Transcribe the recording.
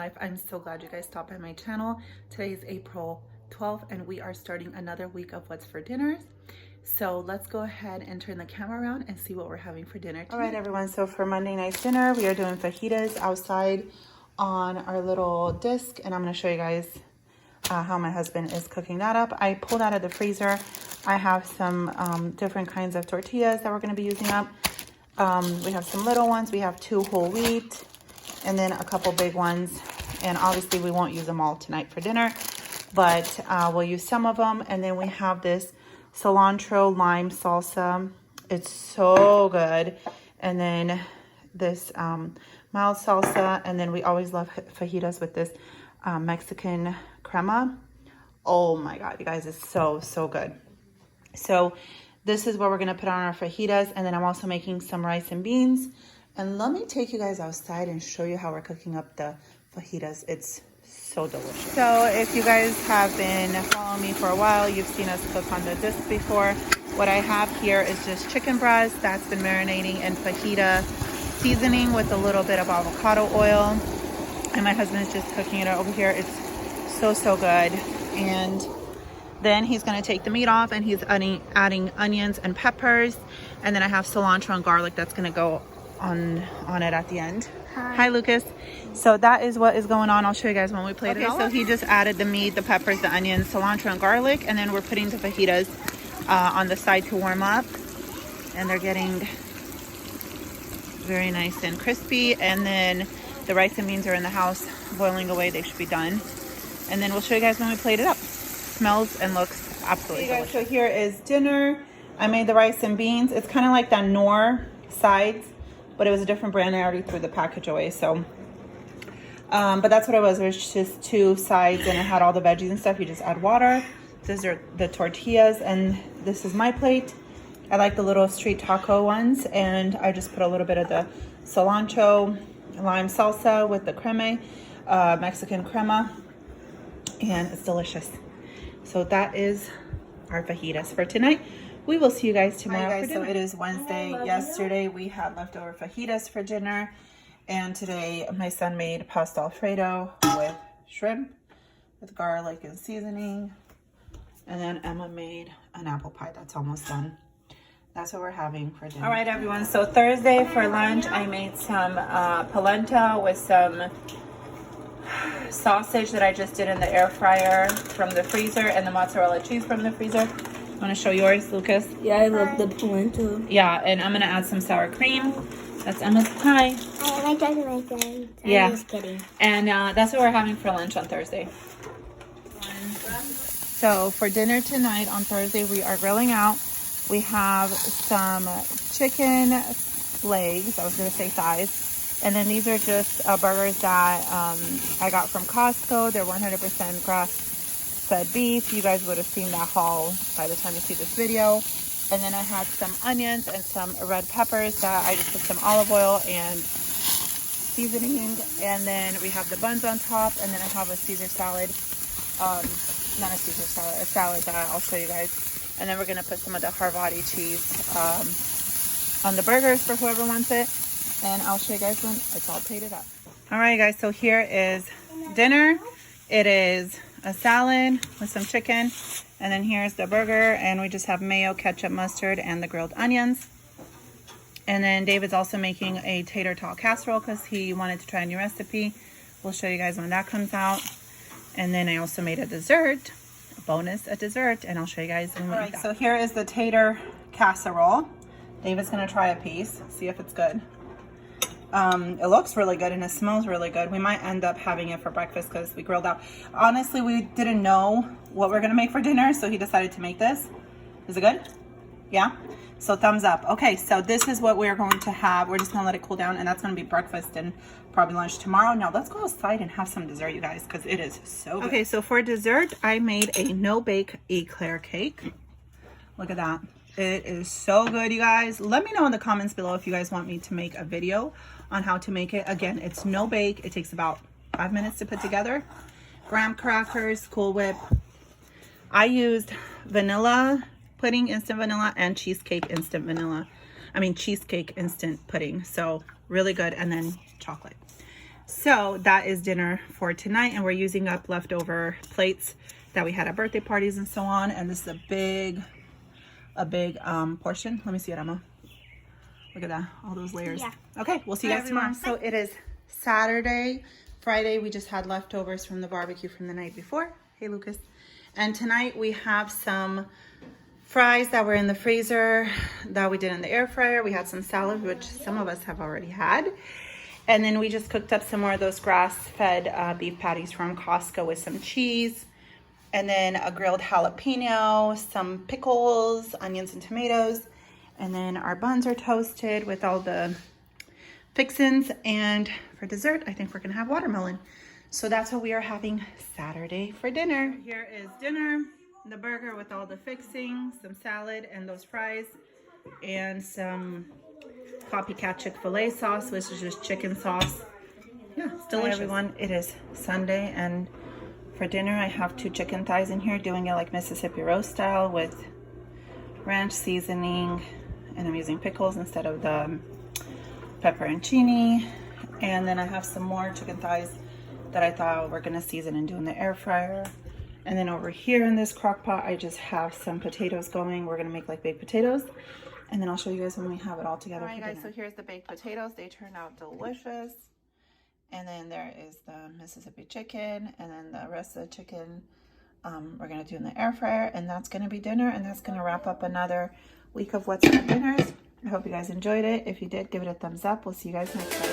life. I'm so glad you guys stopped by my channel. Today is April 12th and we are starting another week of what's for dinners. So let's go ahead and turn the camera around and see what we're having for dinner tonight. All right, everyone, so for Monday night's dinner, we are doing fajitas outside on our little disc, and I'm going to show you guys how my husband is cooking that up. I pulled out of the freezer. I have some different kinds of tortillas that we're going to be using up. We have some little ones. We have 2 whole wheat and then a couple big ones. And obviously we won't use them all tonight for dinner, but we'll use some of them. And then we have this cilantro lime salsa. It's so good. And then this mild salsa. And then we always love fajitas with this Mexican crema. Oh my God, you guys, it's so good. So this is what we're gonna put on our fajitas, and then I'm also making some rice and beans. And let me take you guys outside and show you how we're cooking up the fajitas. It's so delicious. So if you guys have been following me for a while, you've seen us cook on the disc before. What I have here is just chicken breast that's been marinating in fajita seasoning with a little bit of avocado oil. And my husband is just cooking it over here. It's so good. And then he's going to take the meat off and he's adding onions and peppers. And then I have cilantro and garlic that's going to go on it at the end. Hi, Lucas. So that is what is going on. I'll show you guys when we plate it all. So he just added the meat, the peppers, the onions, cilantro and garlic. And then we're putting the fajitas on the side to warm up. And they're getting very nice and crispy. And then the rice and beans are in the house boiling away. They should be done. And then we'll show you guys when we plate it up. Smells and looks absolutely delicious. So here is dinner. I made the rice and beans. It's kind of like that Knorr sides, but it was a different brand. I already threw the package away. So, but that's what it was. It was just 2 sides and it had all the veggies and stuff. You just add water. These are the tortillas and this is my plate. I like the little street taco ones, and I just put a little bit of the cilantro lime salsa with the creme, Mexican crema, and it's delicious. So that is our fajitas for tonight. We will see you guys tomorrow. Hi guys, so it is Wednesday. Yesterday we had leftover fajitas for dinner, and today my son made pasta alfredo with shrimp with garlic and seasoning, and then Emma made an apple pie that's almost done. That's what we're having for dinner. All right, everyone. So Thursday for lunch, I made some polenta with some sausage that I just did in the air fryer from the freezer, and the mozzarella cheese from the freezer. I'm gonna show yours, Lucas. Yeah, I love the polenta. Yeah, and I'm gonna add some sour cream. That's Emma's pie. I tried to make it. Yeah. I'm just kidding. And that's what we're having for lunch on Thursday. So for dinner tonight on Thursday, we are grilling out. We have some chicken legs. I was gonna say thighs. And then these are just burgers that I got from Costco. They're 100% grass-fed beef. You guys would have seen that haul by the time you see this video. And then I had some onions and some red peppers that I just put some olive oil and seasoning. And then we have the buns on top. And then I have a Caesar salad. Not a Caesar salad, a salad that I'll show you guys. And then we're going to put some of the Havarti cheese on the burgers for whoever wants it. And I'll show you guys when it's all plated up. All right, guys, so here is dinner. It is a salad with some chicken. And then here's the burger. And we just have mayo, ketchup, mustard, and the grilled onions. And then David's also making a Tater Tot Casserole because he wanted to try a new recipe. We'll show you guys when that comes out. And then I also made a dessert, a dessert, and I'll show you guys when we eat that. So here is the Tater Casserole. David's gonna try a piece, see if it's good. It looks really good and it smells really good. We might end up having it for breakfast because we grilled out. Honestly, we didn't know what we're gonna make for dinner, so he decided to make this. Is it good? Yeah? So thumbs up. Okay, so this is what we're going to have. We're just gonna let it cool down, and that's gonna be breakfast and probably lunch tomorrow. Now let's go outside and have some dessert, you guys, because it is so good. Okay, so for dessert, I made a no-bake Eclair cake. Look at that. It is so good, you guys. Let me know in the comments below if you guys want me to make a video on how to make it. Again, it's no bake. It takes about 5 minutes to put together. Graham crackers, Cool Whip. I used vanilla pudding, instant vanilla, and cheesecake instant vanilla. I mean cheesecake instant pudding. So really good. And then chocolate. So that is dinner for tonight, and we're using up leftover plates that we had at birthday parties and so on. And this is a big portion. Let me see it, Emma. Look at that, all those layers. Yeah. Okay, we'll see you guys tomorrow. So it is Saturday. Friday, we just had leftovers from the barbecue from the night before. Hey, Lucas. And tonight we have some fries that were in the freezer that we did in the air fryer. We had some salad, which some of us have already had. And then we just cooked up some more of those grass-fed beef patties from Costco with some cheese. And then a grilled jalapeno, some pickles, onions and tomatoes. And then our buns are toasted with all the fixins. And for dessert, I think we're gonna have watermelon. So that's what we are having Saturday for dinner. Here is dinner, the burger with all the fixings, some salad and those fries, and some copycat Chick-fil-A sauce, which is just chicken sauce. Yeah, it's delicious. Hi everyone, it is Sunday, and for dinner I have 2 chicken thighs in here, doing it like Mississippi roast style with ranch seasoning, and I'm using pickles instead of the pepperoncini. And then I have some more chicken thighs that I thought we're gonna season and do in the air fryer. And then over here in this crock pot, I just have some potatoes going. We're gonna make like baked potatoes. And then I'll show you guys when we have it all together. All right, guys, so here's the baked potatoes. They turned out delicious. And then there is the Mississippi chicken. And then the rest of the chicken we're gonna do in the air fryer. And that's gonna be dinner. And that's gonna wrap up another week of What's for Dinners. I hope you guys enjoyed it. If you did, give it a thumbs up. We'll see you guys next time.